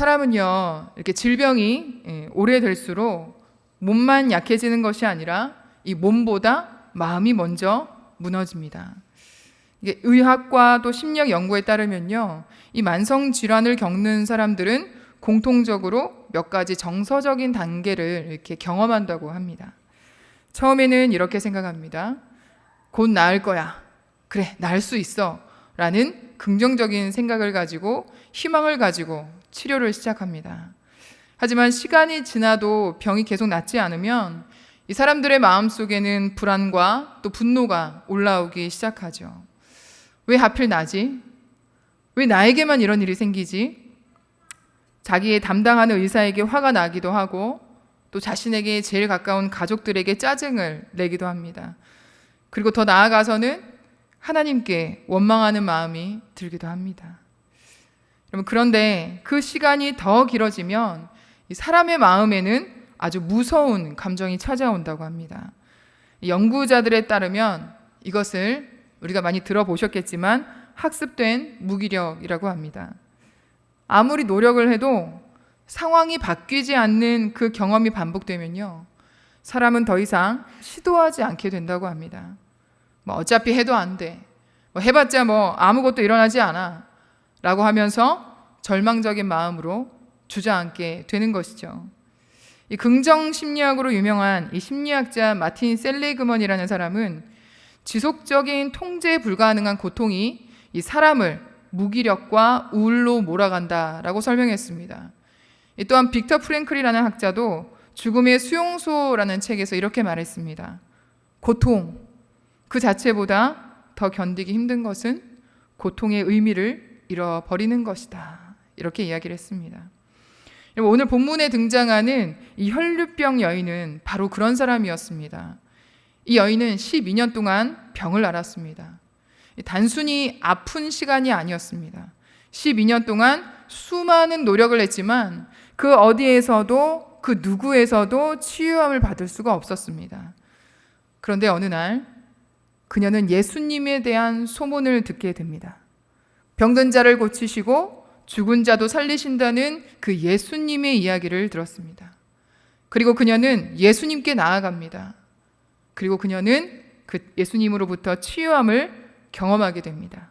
사람은요, 이렇게 질병이 오래될수록 몸만 약해지는 것이 아니라 이 몸보다 마음이 먼저 무너집니다. 이게 의학과 또 심리학 연구에 따르면요, 이 만성 질환을 겪는 사람들은 공통적으로 몇 가지 정서적인 단계를 이렇게 경험한다고 합니다. 처음에는 이렇게 생각합니다. 곧 나을 거야. 그래, 나을 수 있어. 라는 긍정적인 생각을 가지고 희망을 가지고 치료를 시작합니다. 하지만 시간이 지나도 병이 계속 낫지 않으면 이 사람들의 마음속에는 불안과 또 분노가 올라오기 시작하죠. 왜 하필 나지? 왜 나에게만 이런 일이 생기지? 자기의 담당하는 의사에게 화가 나기도 하고 또 자신에게 제일 가까운 가족들에게 짜증을 내기도 합니다. 그리고 더 나아가서는 하나님께 원망하는 마음이 들기도 합니다. 여러분, 그런데 그 시간이 더 길어지면 이 사람의 마음에는 아주 무서운 감정이 찾아온다고 합니다. 연구자들에 따르면 이것을 우리가 많이 들어보셨겠지만 학습된 무기력이라고 합니다. 아무리 노력을 해도 상황이 바뀌지 않는 그 경험이 반복되면요, 사람은 더 이상 시도하지 않게 된다고 합니다. 어차피 해도 안 돼. 해봤자 아무것도 일어나지 않아. 라고 하면서 절망적인 마음으로 주저앉게 되는 것이죠. 이 긍정 심리학으로 유명한 이 심리학자 마틴 셀리그먼이라는 사람은 지속적인 통제 불가능한 고통이 이 사람을 무기력과 우울로 몰아간다라고 설명했습니다. 또한 빅터 프랭클이라는 학자도 죽음의 수용소라는 책에서 이렇게 말했습니다. 고통, 그 자체보다 더 견디기 힘든 것은 고통의 의미를 잃어버리는 것이다. 이렇게 이야기를 했습니다. 오늘 본문에 등장하는 이 혈류병 여인은 바로 그런 사람이었습니다. 이 여인은 12년 동안 병을 앓았습니다. 단순히 아픈 시간이 아니었습니다. 12년 동안 수많은 노력을 했지만 그 어디에서도 그 누구에서도 치유함을 받을 수가 없었습니다. 그런데 어느 날 그녀는 예수님에 대한 소문을 듣게 됩니다. 병든 자를 고치시고 죽은 자도 살리신다는 그 예수님의 이야기를 들었습니다. 그리고 그녀는 예수님께 나아갑니다. 그리고 그녀는 그 예수님으로부터 치유함을 경험하게 됩니다.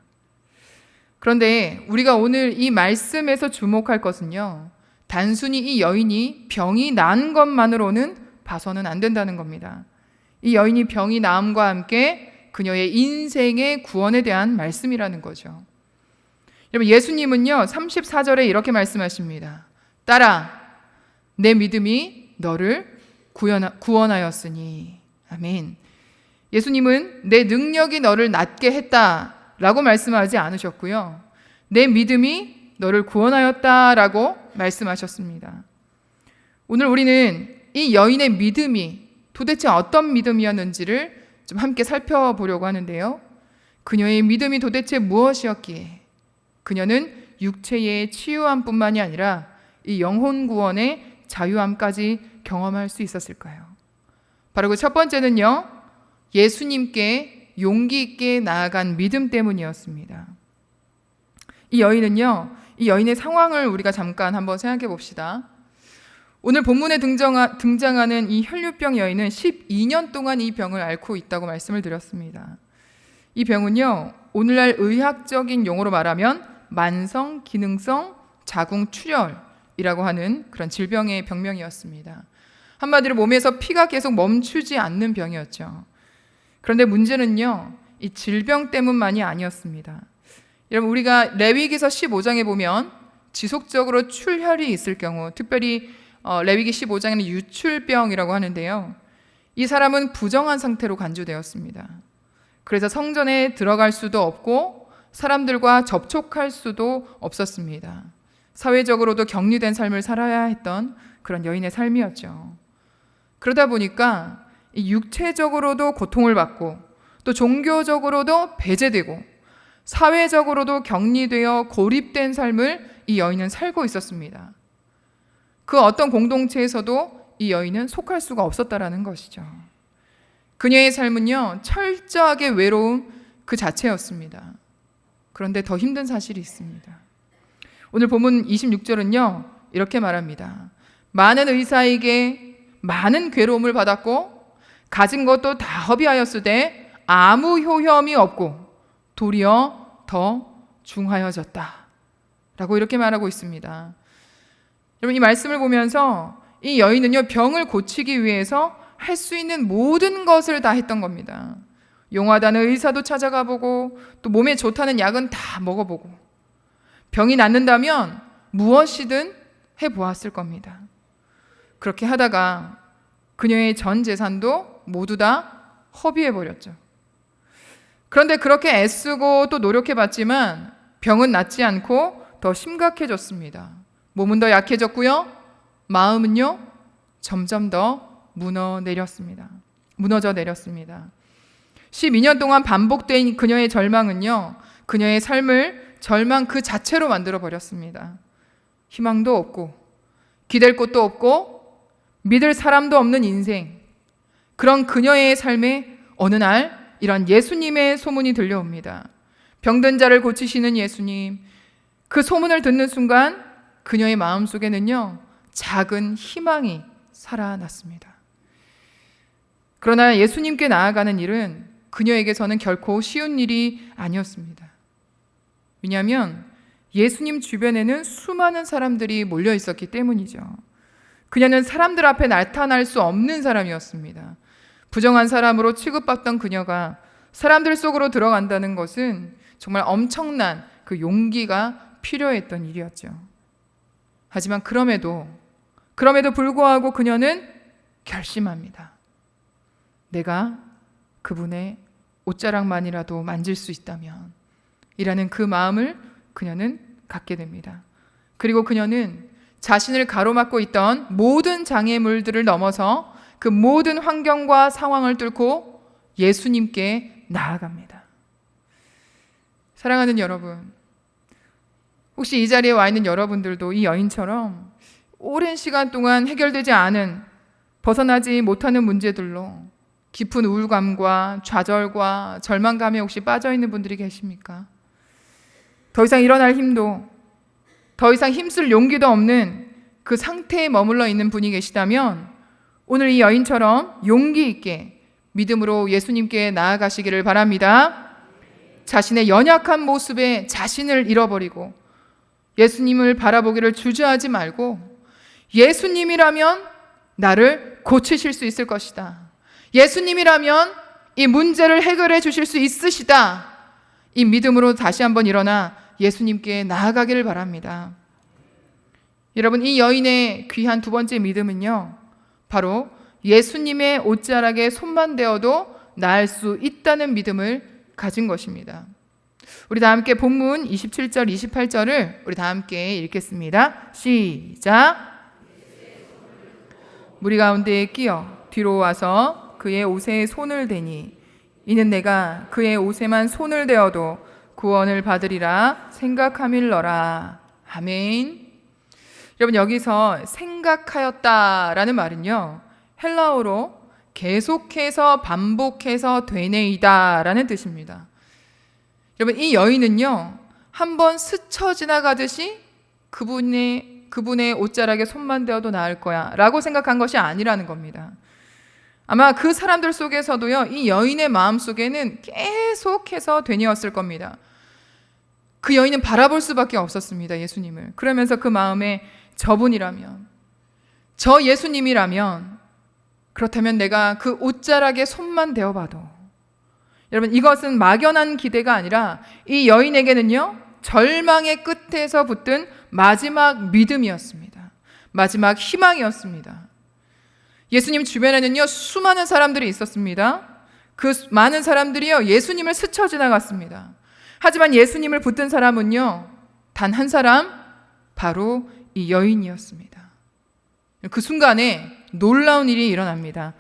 그런데 우리가 오늘 이 말씀에서 주목할 것은요, 단순히 이 여인이 병이 난 것만으로는 봐서는 안 된다는 겁니다. 이 여인이 병이 나음과 함께 그녀의 인생의 구원에 대한 말씀이라는 거죠. 여러분, 예수님은요 34절에 이렇게 말씀하십니다. 딸아, 내 믿음이 너를 구원하였으니. 아멘. 예수님은 내 능력이 너를 낫게 했다라고 말씀하지 않으셨고요, 내 믿음이 너를 구원하였다라고 말씀하셨습니다. 오늘 우리는 이 여인의 믿음이 도대체 어떤 믿음이었는지를 좀 함께 살펴보려고 하는데요, 그녀의 믿음이 도대체 무엇이었기에 그녀는 육체의 치유함뿐만이 아니라 이 영혼 구원의 자유함까지 경험할 수 있었을까요? 바로 그 첫 번째는요, 예수님께 용기 있게 나아간 믿음 때문이었습니다. 이 여인의 상황을 우리가 잠깐 한번 생각해 봅시다. 오늘 본문에 등장하는 이 혈류병 여인은 12년 동안 이 병을 앓고 있다고 말씀을 드렸습니다. 이 병은요, 오늘날 의학적인 용어로 말하면 만성 기능성 자궁출혈이라고 하는 그런 질병의 병명이었습니다. 한마디로 몸에서 피가 계속 멈추지 않는 병이었죠. 그런데 문제는요, 이 질병 때문만이 아니었습니다. 여러분, 우리가 레위기서 15장에 보면 지속적으로 출혈이 있을 경우, 특별히 레위기 15장에는 유출병이라고 하는데요, 이 사람은 부정한 상태로 간주되었습니다. 그래서 성전에 들어갈 수도 없고 사람들과 접촉할 수도 없었습니다. 사회적으로도 격리된 삶을 살아야 했던 그런 여인의 삶이었죠. 그러다 보니까 육체적으로도 고통을 받고 또 종교적으로도 배제되고 사회적으로도 격리되어 고립된 삶을 이 여인은 살고 있었습니다. 그 어떤 공동체에서도 이 여인은 속할 수가 없었다라는 것이죠. 그녀의 삶은요, 철저하게 외로움 그 자체였습니다. 그런데 더 힘든 사실이 있습니다. 오늘 본문 26절은요, 이렇게 말합니다. 많은 의사에게 많은 괴로움을 받았고 가진 것도 다 허비하였으되 아무 효험이 없고 도리어 더 중하여졌다 라고 이렇게 말하고 있습니다. 여러분, 이 말씀을 보면서 이 여인은요, 병을 고치기 위해서 할 수 있는 모든 것을 다 했던 겁니다. 용하다는 의사도 찾아가 보고 또 몸에 좋다는 약은 다 먹어보고 병이 낫는다면 무엇이든 해보았을 겁니다. 그렇게 하다가 그녀의 전 재산도 모두 다 허비해버렸죠. 그런데 그렇게 애쓰고 또 노력해봤지만 병은 낫지 않고 더 심각해졌습니다. 몸은 더 약해졌고요. 마음은요, 점점 더 무너져 내렸습니다. 12년 동안 반복된 그녀의 절망은요, 그녀의 삶을 절망 그 자체로 만들어 버렸습니다. 희망도 없고 기댈 곳도 없고 믿을 사람도 없는 인생, 그런 그녀의 삶에 어느 날 이런 예수님의 소문이 들려옵니다. 병든 자를 고치시는 예수님. 그 소문을 듣는 순간 그녀의 마음속에는요, 작은 희망이 살아났습니다. 그러나 예수님께 나아가는 일은 그녀에게서는 결코 쉬운 일이 아니었습니다. 왜냐하면 예수님 주변에는 수많은 사람들이 몰려 있었기 때문이죠. 그녀는 사람들 앞에 나타날 수 없는 사람이었습니다. 부정한 사람으로 취급받던 그녀가 사람들 속으로 들어간다는 것은 정말 엄청난 그 용기가 필요했던 일이었죠. 하지만 그럼에도 불구하고 그녀는 결심합니다. 내가 그분의 옷자락만이라도 만질 수 있다면 이라는 그 마음을 그녀는 갖게 됩니다. 그리고 그녀는 자신을 가로막고 있던 모든 장애물들을 넘어서 그 모든 환경과 상황을 뚫고 예수님께 나아갑니다. 사랑하는 여러분, 혹시 이 자리에 와 있는 여러분들도 이 여인처럼 오랜 시간 동안 해결되지 않은, 벗어나지 못하는 문제들로 깊은 우울감과 좌절과 절망감에 혹시 빠져 있는 분들이 계십니까? 더 이상 일어날 힘도, 더 이상 힘쓸 용기도 없는 그 상태에 머물러 있는 분이 계시다면 오늘 이 여인처럼 용기 있게 믿음으로 예수님께 나아가시기를 바랍니다. 자신의 연약한 모습에 자신을 잃어버리고 예수님을 바라보기를 주저하지 말고 예수님이라면 나를 고치실 수 있을 것이다. 예수님이라면 이 문제를 해결해 주실 수 있으시다. 이 믿음으로 다시 한번 일어나 예수님께 나아가기를 바랍니다. 여러분, 이 여인의 귀한 두 번째 믿음은요, 바로 예수님의 옷자락에 손만 대어도 나을 수 있다는 믿음을 가진 것입니다. 우리 다 함께 본문 27절, 28절을 우리 다 함께 읽겠습니다. 시작. 무리 가운데에 끼어 뒤로 와서 그의 옷에 손을 대니 이는 내가 그의 옷에만 손을 대어도 구원을 받으리라 생각함일러라. 아멘. 여러분, 여기서 생각하였다라는 말은요, 헬라어로 계속해서 반복해서 되뇌이다라는 뜻입니다. 여러분, 이 여인은요, 한번 스쳐 지나가듯이 그분의 옷자락에 손만 대어도 나을 거야 라고 생각한 것이 아니라는 겁니다. 아마 그 사람들 속에서도요, 이 여인의 마음 속에는 계속해서 되뇌었을 겁니다. 그 여인은 바라볼 수밖에 없었습니다, 예수님을. 그러면서 그 마음에 저분이라면, 저 예수님이라면, 그렇다면 내가 그 옷자락에 손만 대어봐도. 여러분, 이것은 막연한 기대가 아니라 이 여인에게는요, 절망의 끝에서 붙든 마지막 믿음이었습니다. 마지막 희망이었습니다. 예수님 주변에는요, 수많은 사람들이 있었습니다. 그 많은 사람들이요, 예수님을 스쳐 지나갔습니다. 하지만 예수님을 붙든 사람은요, 단 한 사람, 바로 이 여인이었습니다. 그 순간에 놀라운 일이 일어납니다.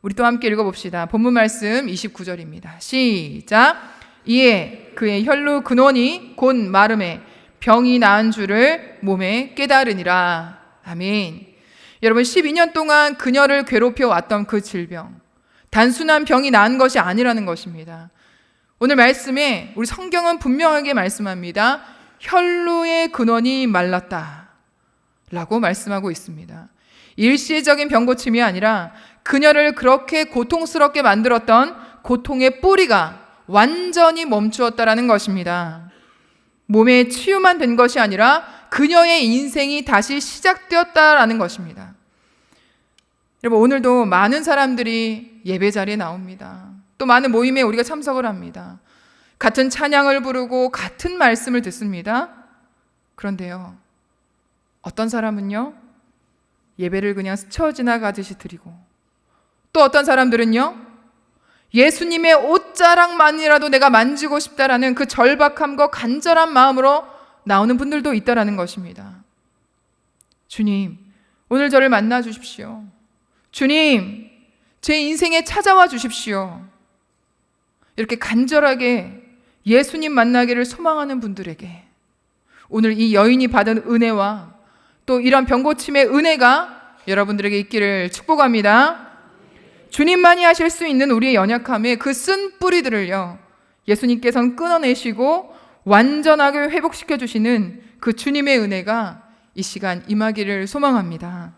우리 또 함께 읽어봅시다. 본문 말씀 29절입니다. 시작. 이에 그의 혈루 근원이 곧 마름에 병이 나은 줄을 몸에 깨달으니라. 아멘. 여러분, 12년 동안 그녀를 괴롭혀 왔던 그 질병, 단순한 병이 나은 것이 아니라는 것입니다. 오늘 말씀에 우리 성경은 분명하게 말씀합니다. 혈루의 근원이 말랐다. 라고 말씀하고 있습니다. 일시적인 병고침이 아니라 그녀를 그렇게 고통스럽게 만들었던 고통의 뿌리가 완전히 멈추었다라는 것입니다. 몸에 치유만 된 것이 아니라 그녀의 인생이 다시 시작되었다라는 것입니다. 여러분, 오늘도 많은 사람들이 예배 자리에 나옵니다. 또 많은 모임에 우리가 참석을 합니다. 같은 찬양을 부르고 같은 말씀을 듣습니다. 그런데요, 어떤 사람은요, 예배를 그냥 스쳐 지나가듯이 드리고, 또 어떤 사람들은요, 예수님의 옷자락만이라도 내가 만지고 싶다라는 그 절박함과 간절한 마음으로 나오는 분들도 있다라는 것입니다. 주님, 오늘 저를 만나 주십시오. 주님, 제 인생에 찾아와 주십시오. 이렇게 간절하게 예수님 만나기를 소망하는 분들에게 오늘 이 여인이 받은 은혜와 또 이런 병고침의 은혜가 여러분들에게 있기를 축복합니다. 주님만이 하실 수 있는 우리의 연약함의 그 쓴 뿌리들을요, 예수님께서는 끊어내시고 완전하게 회복시켜 주시는 그 주님의 은혜가 이 시간 임하기를 소망합니다.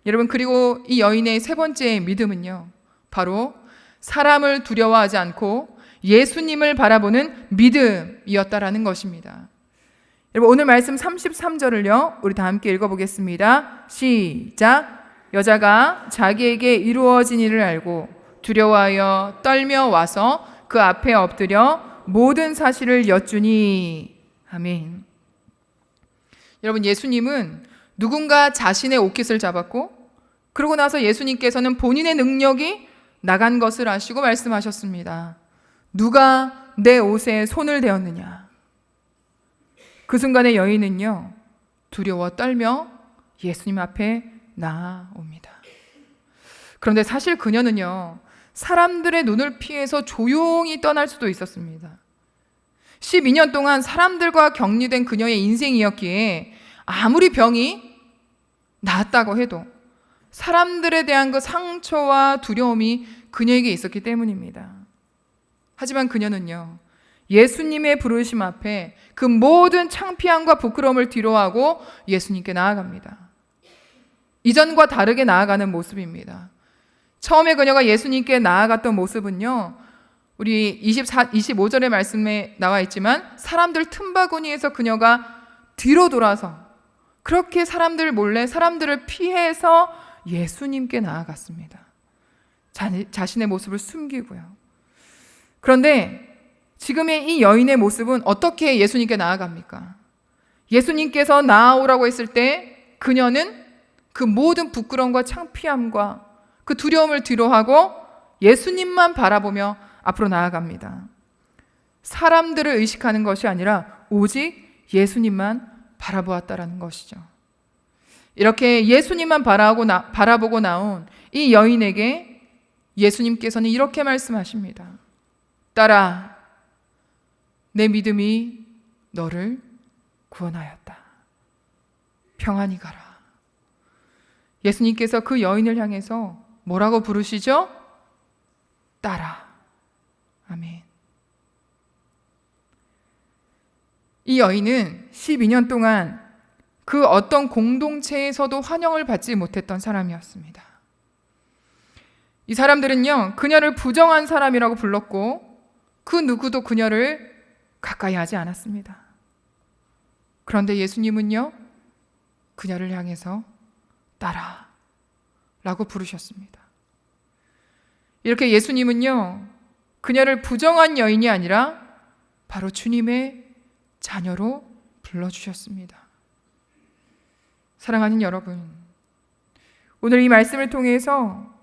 여러분, 그리고 이 여인의 세 번째 믿음은요, 바로 사람을 두려워하지 않고 예수님을 바라보는 믿음이었다라는 것입니다. 여러분, 오늘 말씀 33절을요, 우리 다 함께 읽어보겠습니다. 시작. 여자가 자기에게 이루어진 일을 알고 두려워하여 떨며 와서 그 앞에 엎드려 모든 사실을 여쭈니. 아멘. 여러분, 예수님은 누군가 자신의 옷깃을 잡았고, 그러고 나서 예수님께서는 본인의 능력이 나간 것을 아시고 말씀하셨습니다. 누가 내 옷에 손을 대었느냐. 그 순간에 여인은요, 두려워 떨며 예수님 앞에 나아옵니다. 그런데 사실 그녀는요, 사람들의 눈을 피해서 조용히 떠날 수도 있었습니다. 12년 동안 사람들과 격리된 그녀의 인생이었기에 아무리 병이 나았다고 해도 사람들에 대한 그 상처와 두려움이 그녀에게 있었기 때문입니다. 하지만 그녀는요, 예수님의 부르심 앞에 그 모든 창피함과 부끄러움을 뒤로하고 예수님께 나아갑니다. 이전과 다르게 나아가는 모습입니다. 처음에 그녀가 예수님께 나아갔던 모습은요, 우리 25절의 말씀에 나와 있지만 사람들 틈바구니에서 그녀가 뒤로 돌아서 그렇게 사람들 몰래 사람들을 피해서 예수님께 나아갔습니다. 자신의 모습을 숨기고요. 그런데 지금의 이 여인의 모습은 어떻게 예수님께 나아갑니까? 예수님께서 나아오라고 했을 때 그녀는 그 모든 부끄러움과 창피함과 그 두려움을 뒤로하고 예수님만 바라보며 앞으로 나아갑니다. 사람들을 의식하는 것이 아니라 오직 예수님만 바라보았다라는 것이죠. 이렇게 예수님만 바라보고 나온 이 여인에게 예수님께서는 이렇게 말씀하십니다. 딸아, 내 믿음이 너를 구원하였다. 평안히 가라. 예수님께서 그 여인을 향해서 뭐라고 부르시죠? 딸아. 아멘. 이 여인은 12년 동안 그 어떤 공동체에서도 환영을 받지 못했던 사람이었습니다. 이 사람들은요, 그녀를 부정한 사람이라고 불렀고 그 누구도 그녀를 가까이 하지 않았습니다. 그런데 예수님은요, 그녀를 향해서 딸아 라고 부르셨습니다. 이렇게 예수님은요, 그녀를 부정한 여인이 아니라 바로 주님의 자녀로 불러주셨습니다. 사랑하는 여러분, 오늘 이 말씀을 통해서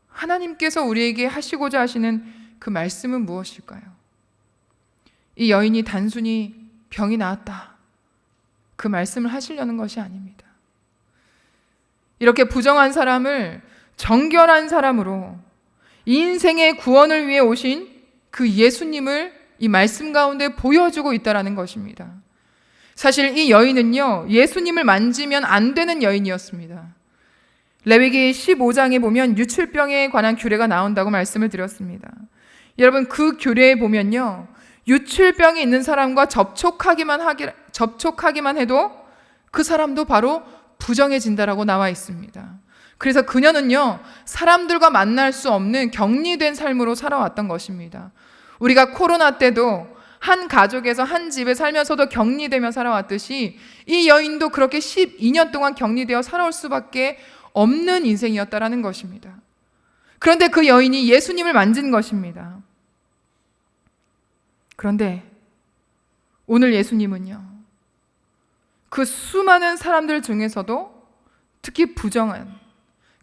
하나님께서 우리에게 하시고자 하시는 그 말씀은 무엇일까요? 이 여인이 단순히 병이 나았다, 그 말씀을 하시려는 것이 아닙니다. 이렇게 부정한 사람을 정결한 사람으로 인생의 구원을 위해 오신 그 예수님을 이 말씀 가운데 보여주고 있다는 것입니다. 사실 이 여인은요, 예수님을 만지면 안 되는 여인이었습니다. 레위기 15장에 보면 유출병에 관한 규례가 나온다고 말씀을 드렸습니다. 여러분, 그 규례에 보면요, 유출병이 있는 사람과 접촉하기만 해도 그 사람도 바로 부정해진다라고 나와 있습니다. 그래서 그녀는요, 사람들과 만날 수 없는 격리된 삶으로 살아왔던 것입니다. 우리가 코로나 때도 한 가족에서 한 집에 살면서도 격리되며 살아왔듯이 이 여인도 그렇게 12년 동안 격리되어 살아올 수밖에 없는 인생이었다라는 것입니다. 그런데 그 여인이 예수님을 만진 것입니다. 그런데 오늘 예수님은요, 그 수많은 사람들 중에서도 특히 부정한,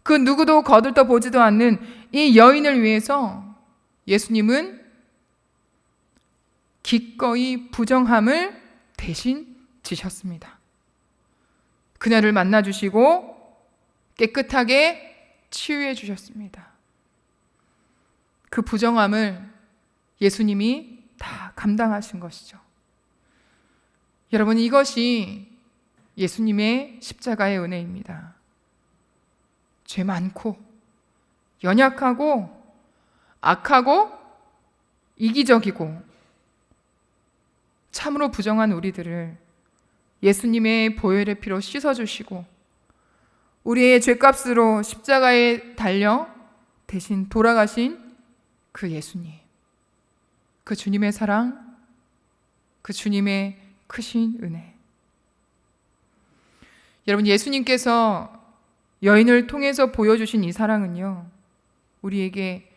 그 누구도 거들떠 보지도 않는 이 여인을 위해서 예수님은 기꺼이 부정함을 대신 지셨습니다. 그녀를 만나주시고 깨끗하게 치유해 주셨습니다. 그 부정함을 예수님이 다 감당하신 것이죠. 여러분, 이것이 예수님의 십자가의 은혜입니다. 죄 많고 연약하고 악하고 이기적이고 참으로 부정한 우리들을 예수님의 보혈의 피로 씻어주시고 우리의 죄값으로 십자가에 달려 대신 돌아가신 그 예수님, 그 주님의 사랑, 그 주님의 크신 은혜. 여러분, 예수님께서 여인을 통해서 보여주신 이 사랑은요, 우리에게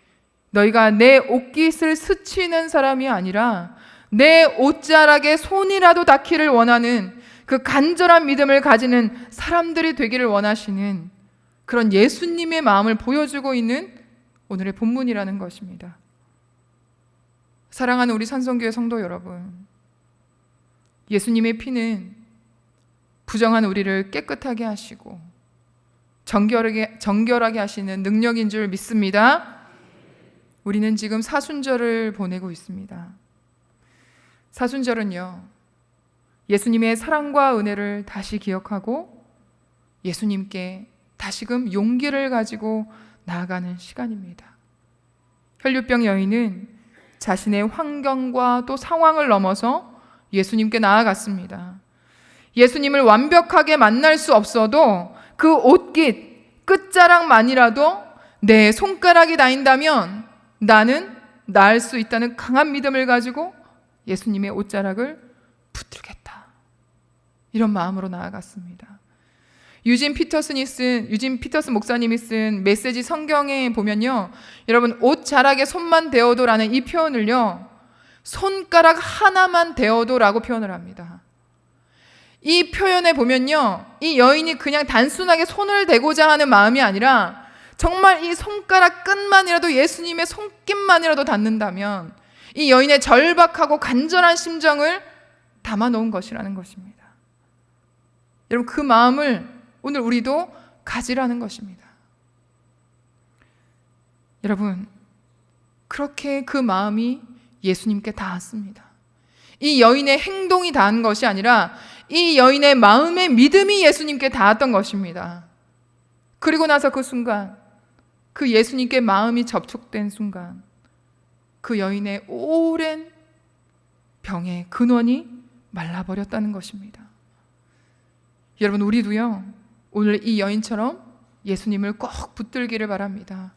너희가 내 옷깃을 스치는 사람이 아니라 내 옷자락에 손이라도 닿기를 원하는 그 간절한 믿음을 가지는 사람들이 되기를 원하시는 그런 예수님의 마음을 보여주고 있는 오늘의 본문이라는 것입니다. 사랑하는 우리 산성교회 성도 여러분, 예수님의 피는 부정한 우리를 깨끗하게 하시고 정결하게 하시는 능력인 줄 믿습니다. 우리는 지금 사순절을 보내고 있습니다. 사순절은요, 예수님의 사랑과 은혜를 다시 기억하고 예수님께 다시금 용기를 가지고 나아가는 시간입니다. 혈류병 여인은 자신의 환경과 또 상황을 넘어서 예수님께 나아갔습니다. 예수님을 완벽하게 만날 수 없어도 그 옷깃 끝자락만이라도 내 손가락이 닿인다면 나는 나을 수 있다는 강한 믿음을 가지고 예수님의 옷자락을 붙들겠다, 이런 마음으로 나아갔습니다. 유진 피터슨 목사님이 쓴 메시지 성경에 보면요, 여러분, 옷자락에 손만 대어도라는 이 표현을요, 손가락 하나만 대어도라고 표현을 합니다. 이 표현에 보면요, 이 여인이 그냥 단순하게 손을 대고자 하는 마음이 아니라 정말 이 손가락 끝만이라도 예수님의 손끝만이라도 닿는다면 이 여인의 절박하고 간절한 심정을 담아놓은 것이라는 것입니다. 여러분, 그 마음을 오늘 우리도 가지라는 것입니다. 여러분, 그렇게 그 마음이 예수님께 닿았습니다. 이 여인의 행동이 닿은 것이 아니라 이 여인의 마음의 믿음이 예수님께 닿았던 것입니다. 그리고 나서 그 순간, 그 예수님께 마음이 접촉된 순간, 그 여인의 오랜 병의 근원이 말라버렸다는 것입니다. 여러분, 우리도요, 오늘 이 여인처럼 예수님을 꼭 붙들기를 바랍니다.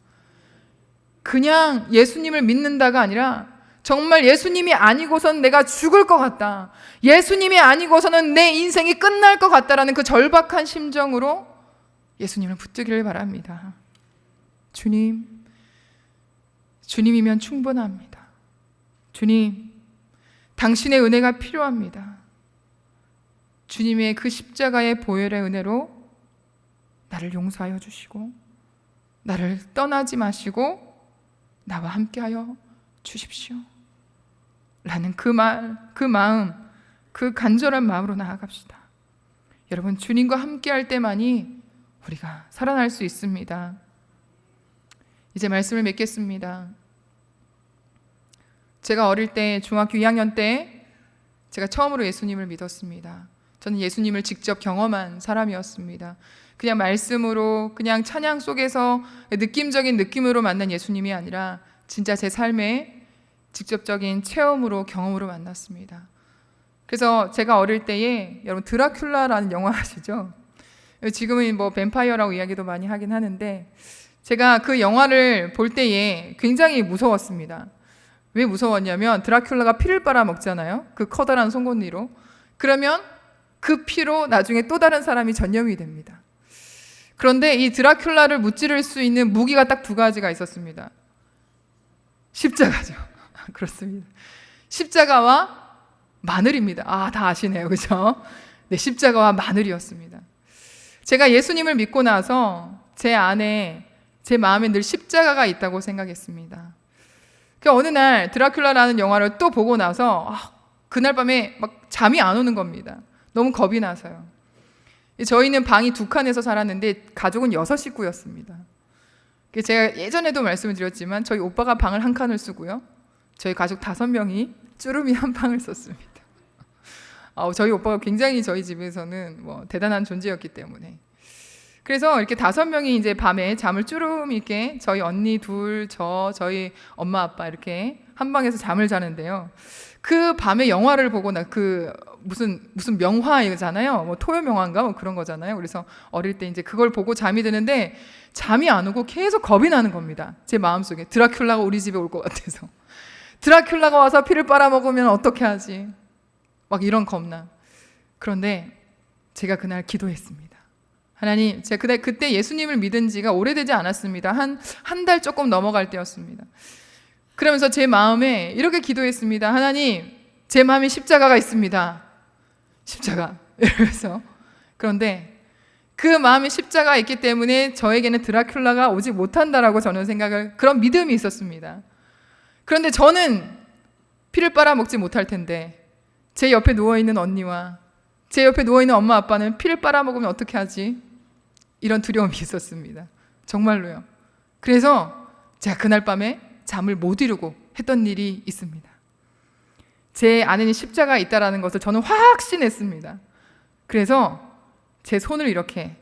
그냥 예수님을 믿는다가 아니라 정말 예수님이 아니고선 내가 죽을 것 같다, 예수님이 아니고서는 내 인생이 끝날 것 같다라는 그 절박한 심정으로 예수님을 붙들기를 바랍니다. 주님이면 충분합니다. 주님, 당신의 은혜가 필요합니다. 주님의 그 십자가의 보혈의 은혜로 나를 용서하여 주시고 나를 떠나지 마시고 나와 함께하여 주십시오 라는 그 마음, 그 간절한 마음으로 나아갑시다. 여러분, 주님과 함께할 때만이 우리가 살아날 수 있습니다. 이제 말씀을 맺겠습니다. 제가 어릴 때 중학교 2학년 때 제가 처음으로 예수님을 믿었습니다. 저는 예수님을 직접 경험한 사람이었습니다. 그냥 말씀으로, 그냥 찬양 속에서 느낌적인 느낌으로 만난 예수님이 아니라 진짜 제 삶에 직접적인 체험으로, 경험으로 만났습니다. 그래서 제가 어릴 때에 여러분 드라큘라라는 영화 아시죠? 지금은 뭐 뱀파이어라고 이야기도 많이 하긴 하는데 제가 그 영화를 볼 때에 굉장히 무서웠습니다. 왜 무서웠냐면 드라큘라가 피를 빨아먹잖아요. 그 커다란 송곳니로. 그러면 그 피로 나중에 또 다른 사람이 전염이 됩니다. 그런데 이 드라큘라를 무찌를 수 있는 무기가 딱 두 가지가 있었습니다. 십자가죠. 그렇습니다. 십자가와 마늘입니다. 다 아시네요. 그죠? 네, 십자가와 마늘이었습니다. 제가 예수님을 믿고 나서 제 안에, 제 마음에 늘 십자가가 있다고 생각했습니다. 어느 날 드라큘라라는 영화를 또 보고 나서 그날 밤에 막 잠이 안 오는 겁니다. 너무 겁이 나서요. 저희는 방이 2칸에서 살았는데 가족은 6식구였습니다. 제가 예전에도 말씀을 드렸지만 저희 오빠가 방을 1칸을 쓰고요. 저희 가족 5명이 쭈루미 한 방을 썼습니다. 저희 오빠가 굉장히 저희 집에서는 뭐 대단한 존재였기 때문에. 그래서 이렇게 5명이 이제 밤에 잠을 쭈루미 있게 저희 언니 둘, 저희 엄마 아빠 이렇게 한 방에서 잠을 자는데요. 그 밤에 영화를 보고 그 무슨 명화잖아요. 뭐 토요 명화인가 뭐 그런 거잖아요. 그래서 어릴 때 이제 그걸 보고 잠이 드는데 잠이 안 오고 계속 겁이 나는 겁니다. 제 마음속에 드라큘라가 우리 집에 올 것 같아서. 드라큘라가 와서 피를 빨아먹으면 어떻게 하지? 막 이런 겁나. 그런데 제가 그날 기도했습니다. 하나님, 제가 그때 예수님을 믿은 지가 오래되지 않았습니다. 한 달 조금 넘어갈 때였습니다. 그러면서 제 마음에 이렇게 기도했습니다. 하나님, 제 마음에 십자가가 있습니다. 십자가. 이러면서. 그런데 그 마음에 십자가가 있기 때문에 저에게는 드라큘라가 오지 못한다라고 저는 그런 믿음이 있었습니다. 그런데 저는 피를 빨아먹지 못할 텐데 제 옆에 누워있는 언니와 제 옆에 누워있는 엄마 아빠는 피를 빨아먹으면 어떻게 하지? 이런 두려움이 있었습니다. 정말로요. 그래서 제가 그날 밤에 잠을 못 이루고 했던 일이 있습니다. 제 안에는 십자가가 있다는 것을 저는 확신했습니다. 그래서 제 손을 이렇게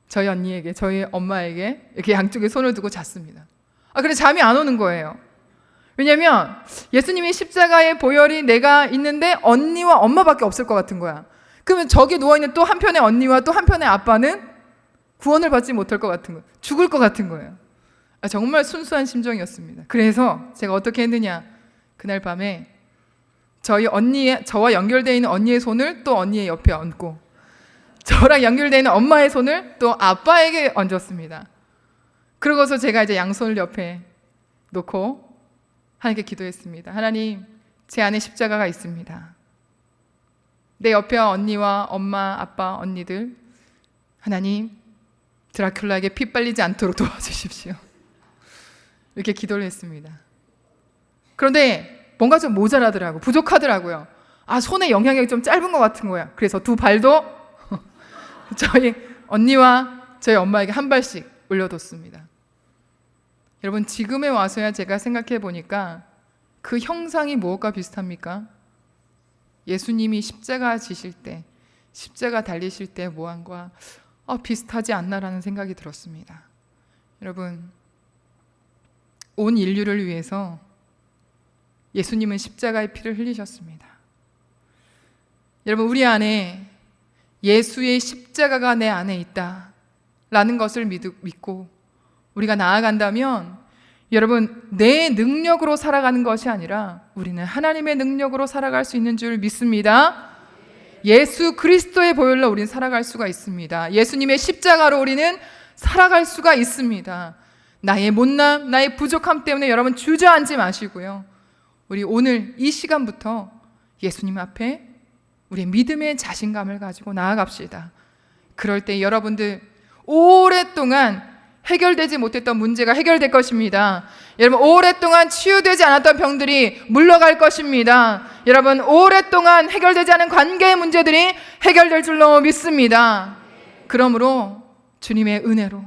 저희 언니에게, 저희 엄마에게 이렇게 양쪽에 손을 두고 잤습니다. 그래서 잠이 안 오는 거예요. 왜냐면 예수님의 십자가의 보혈이 내가 있는데 언니와 엄마밖에 없을 것 같은 거야. 그러면 저기 누워있는 또 한편의 언니와 또 한편의 아빠는 구원을 받지 못할 것 같은 거예요. 죽을 것 같은 거예요. 정말 순수한 심정이었습니다. 그래서 제가 어떻게 했느냐. 그날 밤에 저와 연결되어 있는 언니의 손을 또 언니의 옆에 얹고 저랑 연결되어 있는 엄마의 손을 또 아빠에게 얹었습니다. 그러고서 제가 이제 양손을 옆에 놓고 하나님께 기도했습니다. 하나님, 제 안에 십자가가 있습니다. 내 옆에 언니와 엄마, 아빠, 언니들, 하나님, 드라큘라에게 피 빨리지 않도록 도와주십시오. 이렇게 기도를 했습니다. 그런데 뭔가 좀 모자라더라고요. 부족하더라고요. 손의 영향력이 좀 짧은 것 같은 거야. 그래서 2발도 저희 언니와 저희 엄마에게 1발씩 올려뒀습니다. 여러분, 지금에 와서야 제가 생각해 보니까 그 형상이 무엇과 비슷합니까? 예수님이 십자가 지실 때, 십자가 달리실 때 모양과 비슷하지 않나라는 생각이 들었습니다. 여러분, 온 인류를 위해서 예수님은 십자가의 피를 흘리셨습니다. 여러분, 우리 안에 예수의 십자가가 내 안에 있다라는 것을 믿고 우리가 나아간다면 여러분, 내 능력으로 살아가는 것이 아니라 우리는 하나님의 능력으로 살아갈 수 있는 줄 믿습니다. 예수 그리스도의 보혈로 우리는 살아갈 수가 있습니다. 예수님의 십자가로 우리는 살아갈 수가 있습니다. 나의 못남, 나의 부족함 때문에 여러분 주저앉지 마시고요. 우리 오늘 이 시간부터 예수님 앞에 우리의 믿음의 자신감을 가지고 나아갑시다. 그럴 때 여러분들 오랫동안 해결되지 못했던 문제가 해결될 것입니다. 여러분, 오랫동안 치유되지 않았던 병들이 물러갈 것입니다. 여러분, 오랫동안 해결되지 않은 관계의 문제들이 해결될 줄로 믿습니다. 그러므로 주님의 은혜로,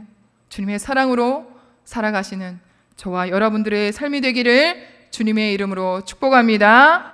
주님의 사랑으로 살아가시는 저와 여러분들의 삶이 되기를 주님의 이름으로 축복합니다.